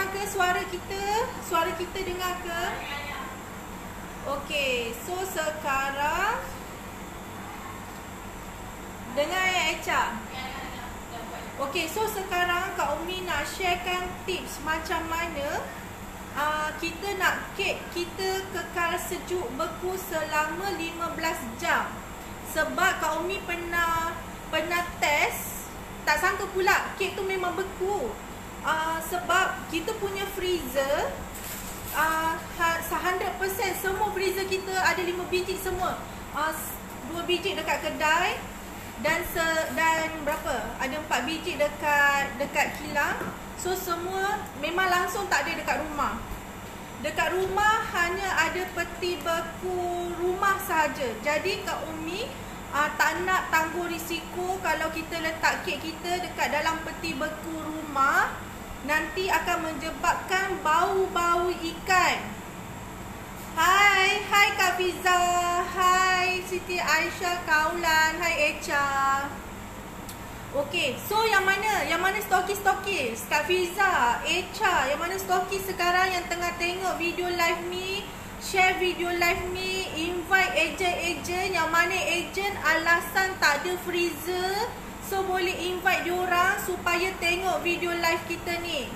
dengar ke suara kita? Suara kita dengar ke? Okey, so sekarang dengar ya Echa. Okey, so sekarang Kak Umi nak sharekan tips macam mana kita nak kek kita kekal sejuk beku selama 15 jam. Sebab Kak Umi pernah test, tak sangka pula kek tu memang beku. Sebab kita punya freezer 100% semua freezer kita ada 5 biji semua. 2 biji dekat kedai dan berapa? Ada 4 biji dekat kilang. So semua memang langsung tak ada dekat rumah. Dekat rumah hanya ada peti beku rumah sahaja. Jadi Kak Umi tak nak tangguh risiko kalau kita letak kek kita dekat dalam peti beku rumah, nanti akan menyebabkan bau-bau ikan. Hai Kak Fiza, hai Siti Aisyah Kaulan, hai Echa. Okey, so yang mana stokis? Kak Fiza, Echa, yang mana stokis sekarang yang tengah tengok video live ni? Share video live ni, invite ejen-ejen yang mana ejen alasan tak ada freezer. So boleh invite diorang supaya tengok video live kita ni.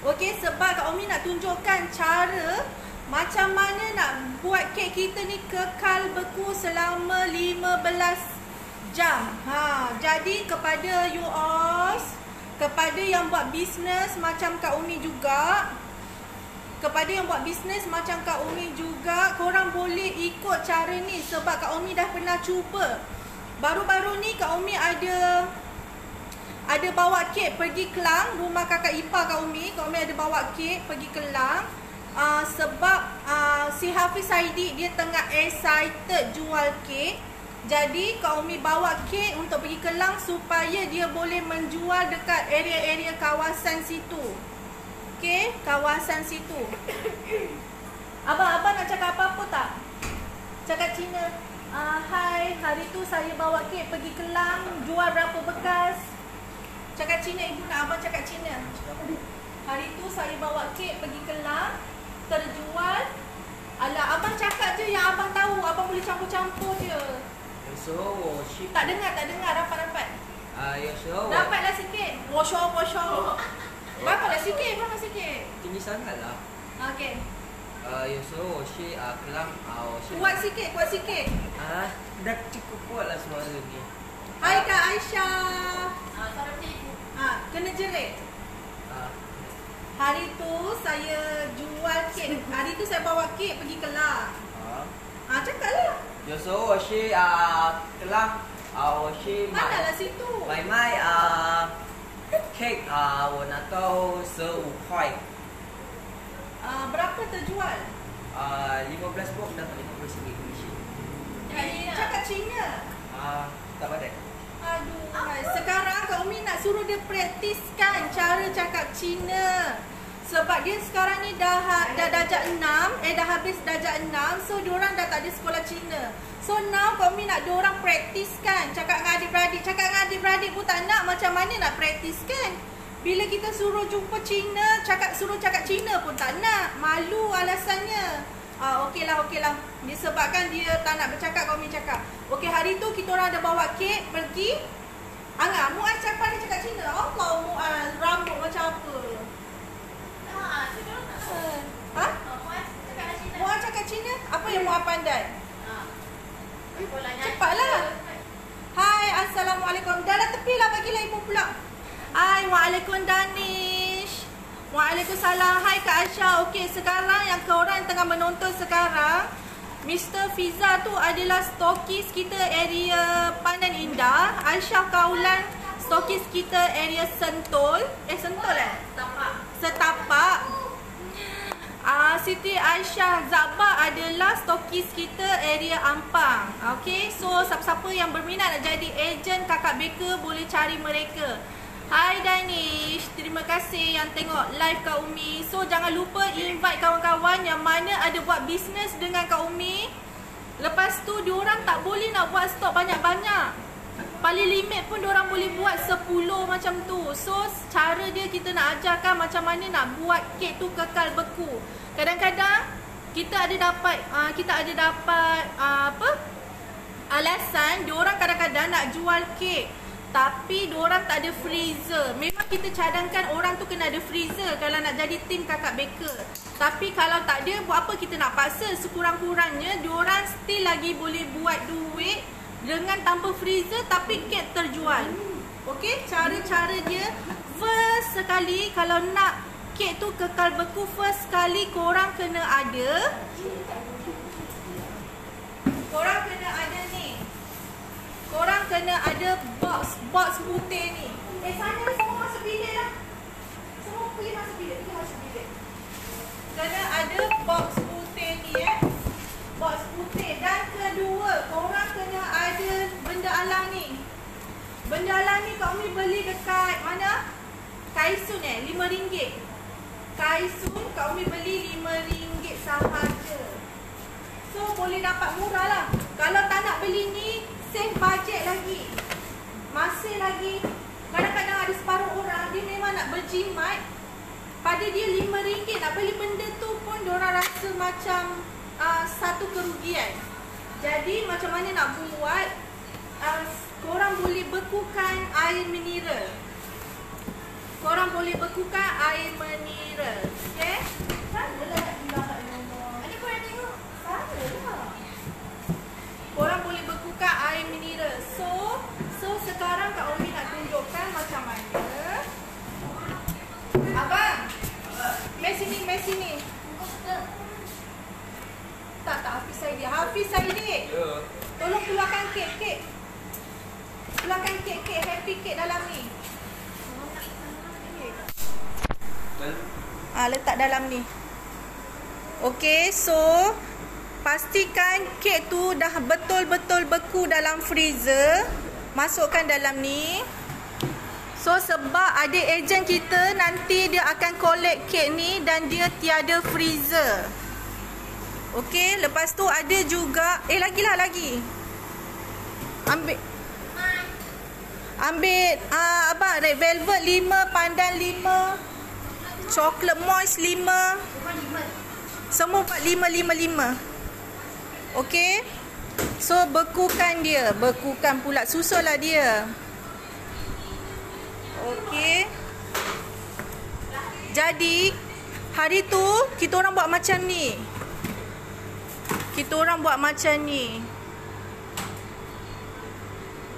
Okey, sebab Kak Umi nak tunjukkan cara macam mana nak buat kek kita ni kekal beku selama 15 jam. Jadi kepada you all, kepada yang buat bisnes macam Kak Umi juga, korang boleh ikut cara ni sebab Kak Umi dah pernah cuba. Baru-baru ni Kak Umi ada bawa kek pergi Kelang, rumah kakak ipar Kak Umi ada bawa kek pergi Kelang. Sebab si Hafiz Saidi dia tengah excited jual kek. Jadi Kak Umi bawa kek untuk pergi Kelang supaya dia boleh menjual dekat area-area kawasan situ. Okey, kawasan situ. Abang nak cakap apa-apa tak? Cakap Cina. Hai, hari tu saya bawa kek pergi Kelang, jual berapa bekas? Cakap Cina, ibu nak abang cakap Cina. Hari tu saya bawa kek pergi Kelang, terjual. Alah, abang cakap je yang abang tahu, abang boleh campur-campur je. Tak dengar, rapat-rapat. Dapatlah sikit. Wosho. Dapatlah sikit. Tinggi sangat lah. Okey. Kelang. Kuat sikit. Dah cukup kuat lah suara ni. Hai Kak Aisyah. Suara ibu. Kena jerit. Hari tu saya jual kek. Hari tu saya bawa kek pergi Kelang. Cakaplah. Kelang. Manalah situ. 买 cake 我拿到15块 berapa terjual? 15 box dapat 50 ringgit komisi. Cakap Cina. Tak pandai. Aduh, sekarang Kak Umi nak suruh dia praktiskan cara cakap Cina. Sebab dia sekarang ni dah darjah 6, dah habis darjah 6. So diorang dah tak ada sekolah Cina. So now Kak Umi nak diorang praktiskan cakap dengan adik-beradik. Cakap dengan adik-beradik pun tak nak, macam mana nak praktiskan? Bila kita suruh jumpa Cina, suruh cakap Cina pun tak nak. Malu alasannya. Okeylah. Disebabkan dia tak nak bercakap, Kak Umi cakap. Okey, hari tu kita orang ada bawa kek pergi. Muaz cakap dia cakap Cina. Allah, Muaz rambut macam apa? Muaz cakap Cina? Apa yang Muaz pandai? Cepatlah. Hai, Assalamualaikum. Dah lah tepilah, bagilah ibu pula. Hai, Waalaikumsalam Danish. Waalaikumsalam. Hai Kak Aisyah. Okey, sekarang yang korang tengah menonton sekarang, Mr. Fiza tu adalah stokis kita area Pandan Indah. Aisyah Kaulan stokis kita area Sentul. Setapak. Siti Aisyah Zabah adalah stokis kita area Ampang. Okey, so siapa-siapa yang berminat nak jadi ejen kakak baker boleh cari mereka. Hai Danish, terima kasih yang tengok live Kak Umi. So jangan lupa invite kawan-kawan yang mana ada buat bisnes dengan Kak Umi. Lepas tu diorang tak boleh nak buat stok banyak-banyak. paling limit pun diorang boleh buat 10 macam tu. So cara dia kita nak ajarkan macam mana nak buat kek tu kekal beku. Kadang-kadang kita ada dapat alasan diorang kadang-kadang nak jual kek tapi diorang tak ada freezer. Memang kita cadangkan orang tu kena ada freezer kalau nak jadi tim kakak baker. Tapi kalau tak ada, buat apa kita nak paksa? Sekurang-kurangnya diorang still lagi boleh buat duit dengan tanpa freezer tapi kek terjual. Okey, cara-cara dia first sekali kalau nak kek tu kekal beku, first sekali korang kena ada ni. Korang kena ada box putih ni. Sana semua masuk bilik lah. Semua pergi masuk bilik. Kena ada box putih ni box putih. Dan kedua, korang kena ada benda alang ni. Benda alang ni Kak Umi beli dekat mana? Kaisun RM5. Kaisun Kak Umi beli RM5 sahaja. So boleh dapat murah lah. Kalau tak nak beli ni, save budget lagi. Masih lagi. Kadang-kadang ada separuh orang dia memang nak berjimat. Pada dia RM5 nak beli benda tu pun diorang rasa macam satu kerugian. Jadi macam mana nak buat? Korang boleh bekukan air mineral. Okay? Korang boleh bekukan air mineral. So sekarang Kak Umi nak tunjukkan macam mana. Abang, mai sini. Tak, Hafiz Saidi. Tolong keluarkan kek. Keluarkan kek happy kek dalam ni. Letak dalam ni. Okey, so pastikan kek tu dah betul-betul beku dalam freezer. Masukkan dalam ni. So sebab ada ejen kita nanti dia akan collect kek ni dan dia tiada freezer. Okey, lepas tu ada juga lagi. Ambil abang red velvet 5, pandan 5, coklat moist 5. Semua 5. Okey. So bekukan pula, susullah dia. Okey. Jadi hari tu kita orang buat macam ni.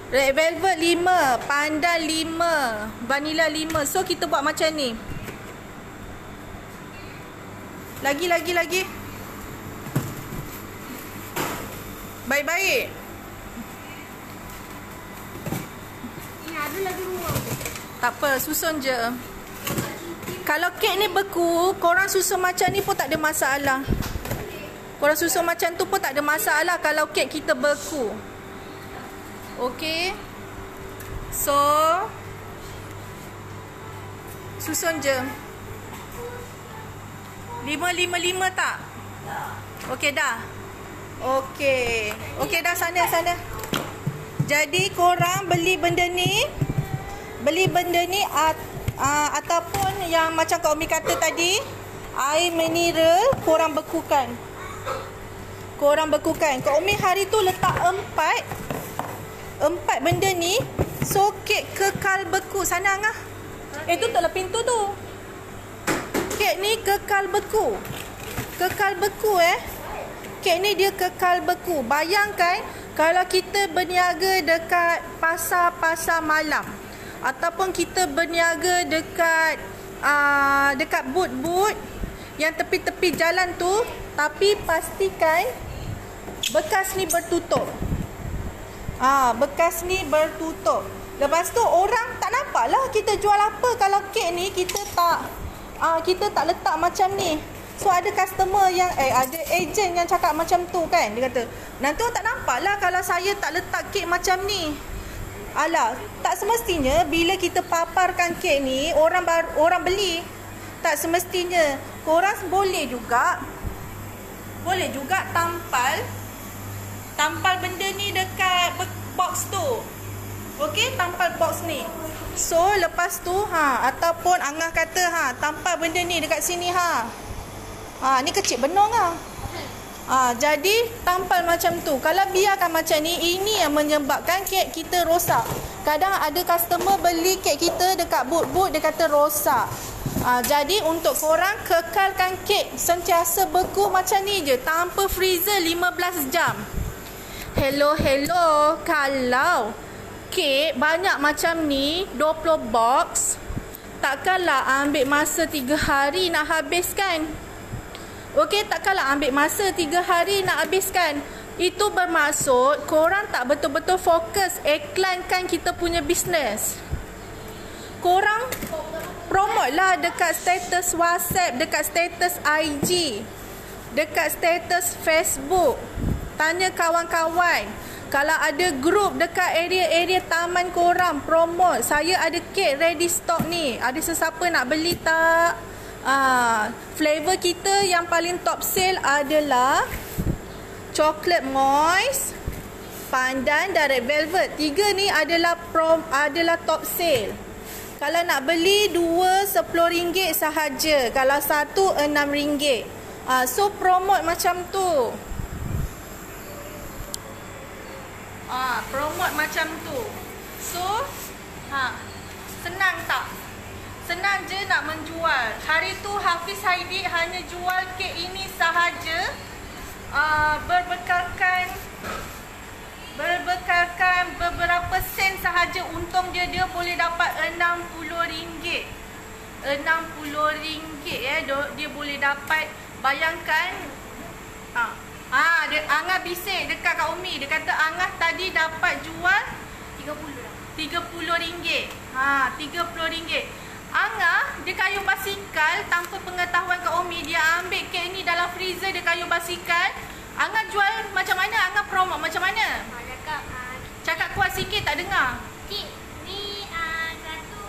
Red velvet 5, pandan 5, vanilla 5. So kita buat macam ni. Lagi. Baik-baik. Ini ada lagi rumah. Tak apa, susun je. Kalau kek ni beku, korang susun macam ni pun tak ada masalah. Korang susun macam tu pun tak ada masalah kalau kek kita beku. Okey. So susun je. 5 tak? Okey dah. Okey dah, sana. Jadi korang beli benda ni ataupun yang macam Kak Umi kata tadi, air mineral korang bekukan. Kak Umi hari tu letak 4 benda ni. So kek kekal beku. Sana Angah. Tu taklah pintu tu. Kek ni kekal beku. Kek ni dia kekal beku. Bayangkan kalau kita berniaga dekat pasar malam ataupun kita berniaga dekat but-but yang tepi-tepi jalan tu, tapi pastikan bekas ni bertutup. Lepas tu orang tak nampak lah kita jual apa kalau kek ni kita tak letak macam ni. So ada customer yang ada ejen yang cakap macam tu kan. Dia kata, nanti orang tak nampak lah kalau saya tak letak kek macam ni. Alah, tak semestinya bila kita paparkan kek ni orang beli. Tak semestinya. Korang boleh juga tampal benda ni dekat box tu. Okey, tampal box ni. So lepas tu ataupun Angah kata tampal benda ni dekat sini ni kecil benong jadi tampal macam tu. Kalau biarkan macam ni, ini yang menyebabkan kek kita rosak. Kadang ada customer beli kek kita dekat boot dia kata rosak. Jadi untuk korang kekalkan kek sentiasa beku macam ni je tanpa freezer 15 jam. Hello. Kalau kek banyak macam ni 20 box, takkanlah ambil masa 3 hari nak habiskan. Okey, takkanlah ambil masa 3 hari nak habiskan. Itu bermaksud korang tak betul-betul fokus iklankan kita punya bisnes. Korang promote lah dekat status WhatsApp, dekat status IG, dekat status Facebook. Tanya kawan-kawan. Kalau ada grup dekat area-area taman korang, promote. Saya ada kek ready stock ni. Ada sesiapa nak beli tak? Flavor kita yang paling top sale adalah Chocolate Moist, Pandan dan Red Velvet. 3 ni adalah top sale. Kalau nak beli 2 RM10 sahaja. Kalau 1 RM6. So promote macam tu. Promote macam tu. So senang tak? Senang je nak menjual. Hari tu Hafiz Haidi hanya jual kek ini sahaja, berbekalkan beberapa sen sahaja. Untung dia boleh dapat RM60. RM60 dia boleh dapat. Bayangkan Angah bisik dekat Kak Umi. Dia kata Angah tadi dapat jual RM30. RM30. Angah, dia kayuh basikal tanpa pengetahuan Kak Umi. Dia ambil kek ni dalam freezer, dia kayuh basikal. Angah jual macam mana? Angah promote macam mana? Cakap kuat sikit, tak dengar. Kek ni satu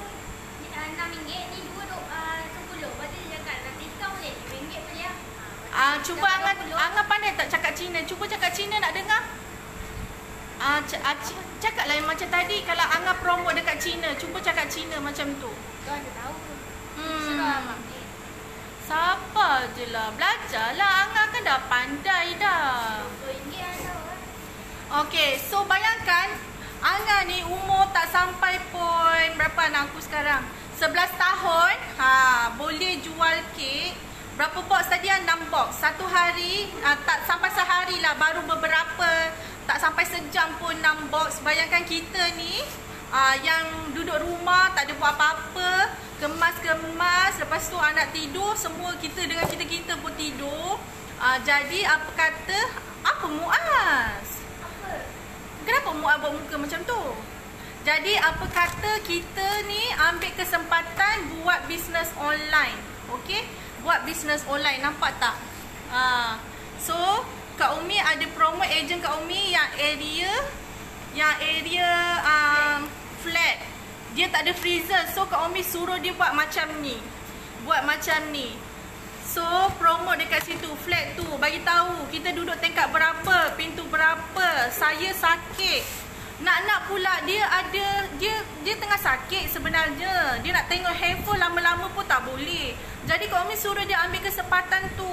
RM6, ni dua RM10. Lepas tu dia cakap nak diskaun boleh RM5 boleh lah. Cuba Angah pandai tak cakap Cina? Cuba cakap Cina nak dengar. Cakaplah yang macam tadi. Kalau Angah promote dekat Cina, cuba cakap Cina macam tu. Kau ada tahu ke? Suruh Sabar je lah. Belajarlah. Angah kan dah pandai dah. RM20 ada. Okay, so bayangkan Angah ni umur tak sampai pun berapa anak aku sekarang? 11 tahun. Boleh jual kek. Berapa box tadi? 6 box. Satu hari, tak sampai sehari lah, baru beberapa, tak sampai sejam pun 6 box. Bayangkan kita ni yang duduk rumah, tak ada buat apa-apa, kemas-kemas, lepas tu anak tidur, semua kita dengan kita pun tidur. Jadi apa kata, apa Muaz? Kenapa Muaz buat muka macam tu? Jadi apa kata kita ni ambil kesempatan buat bisnes online. Okey? Buat bisnes online, nampak tak? So Kak Umi ada promo ejen Kak Umi yang area flat. Dia tak ada freezer. So Kak Umi suruh dia buat macam ni. So promo dekat situ, flat tu, bagi tahu kita duduk tingkat berapa, pintu berapa. Saya sakit. Nak pula dia tengah sakit sebenarnya. Dia nak tengok handphone lama-lama pun tak boleh. Jadi Kak Umi suruh dia ambil kesempatan tu.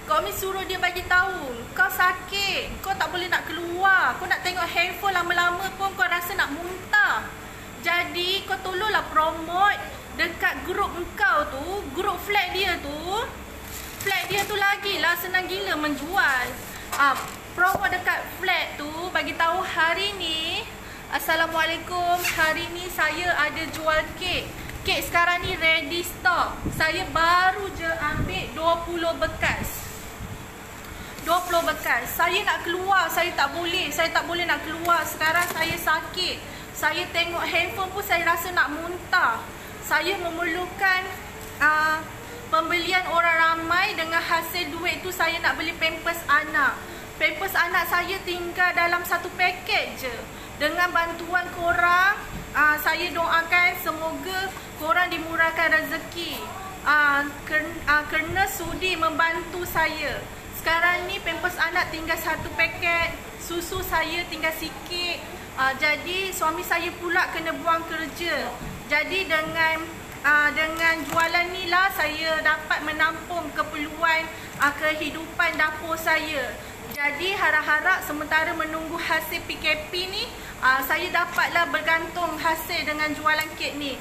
Kak Umi suruh dia bagi tahu, kau sakit, kau tak boleh nak keluar, kau nak tengok handphone lama-lama pun kau rasa nak muntah. Jadi kau tolonglah promote dekat grup engkau tu, grup flat dia tu. Flat dia tu lagilah senang gila menjual. Promo dekat flat tu, bagi tahu hari ni, Assalamualaikum, hari ni saya ada jual kek. Kek sekarang ni ready stock. Saya baru je ambil 20 bekas. 20 bekas. Saya nak keluar, saya tak boleh nak keluar. Sekarang saya sakit. Saya tengok handphone pun saya rasa nak muntah. Saya memerlukan pembelian orang ramai. Dengan hasil duit tu saya nak beli pampers anak. Pampers anak saya tinggal dalam satu paket je. Dengan bantuan korang, saya doakan semoga korang dimurahkan rezeki. Kerana sudi membantu saya. Sekarang ni pampers anak tinggal satu paket. Susu saya tinggal sikit. Jadi suami saya pula kena buang kerja. Jadi dengan jualan ni lah saya dapat menampung keperluan kehidupan dapur saya. Jadi harap-harap sementara menunggu hasil PKP ni, saya dapatlah bergantung hasil dengan jualan kek ni.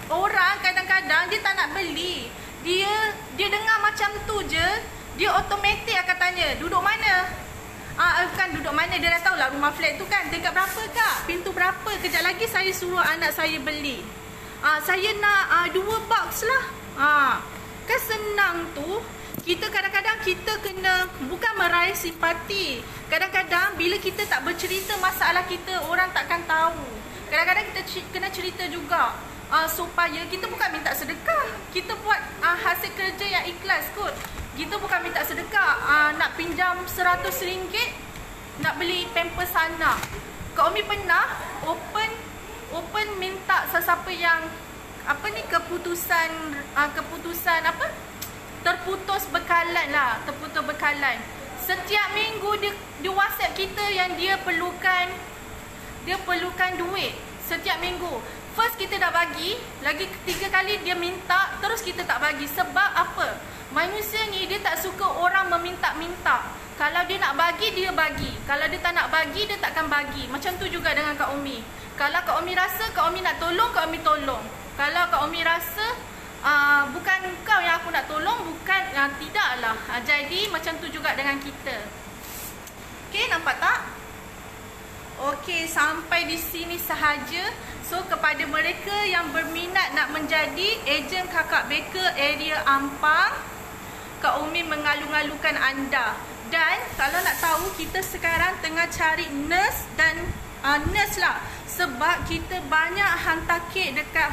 Orang kadang-kadang dia tak nak beli. Dia dengar macam tu je, dia automatik akan tanya, duduk mana? Bukan duduk mana, dia dah tahu lah rumah flat tu kan. Dekat berapa kak? Pintu berapa? Kejap lagi saya suruh anak saya beli. Saya nak 2 box lah. Kan senang tu. Kita kadang-kadang kita kena bukan meraih simpati. Kadang-kadang bila kita tak bercerita masalah kita, orang takkan tahu. Kadang-kadang kita kena cerita juga. Supaya kita bukan minta sedekah. Kita buat hasil kerja yang ikhlas kot. Kita bukan minta sedekah. Nak pinjam RM100 nak beli pampers anak. Kak Umi pernah open minta sesiapa yang keputusan terputus bekalan lah, terputus bekalan. Setiap minggu dia WhatsApp kita yang dia perlukan duit setiap minggu. First kita dah bagi, lagi 3 kali dia minta, terus kita tak bagi. Sebab apa? Manusia ni dia tak suka orang meminta-minta. Kalau dia nak bagi, dia bagi. Kalau dia tak nak bagi, dia takkan bagi. Macam tu juga dengan Kak Umi. Kalau Kak Umi rasa Kak Umi nak tolong, Kak Umi tolong. Kalau Kak Umi rasa bukan kau yang aku nak tolong, bukan, tidaklah. Jadi macam tu juga dengan kita. Okey, nampak tak? Okey, sampai di sini sahaja. So kepada mereka yang berminat nak menjadi ejen Kakak Baker area Ampang, Kak Umi mengalu-alukan anda. Dan kalau nak tahu, kita sekarang tengah cari nurse dan nurse lah. Sebab kita banyak hantar kek dekat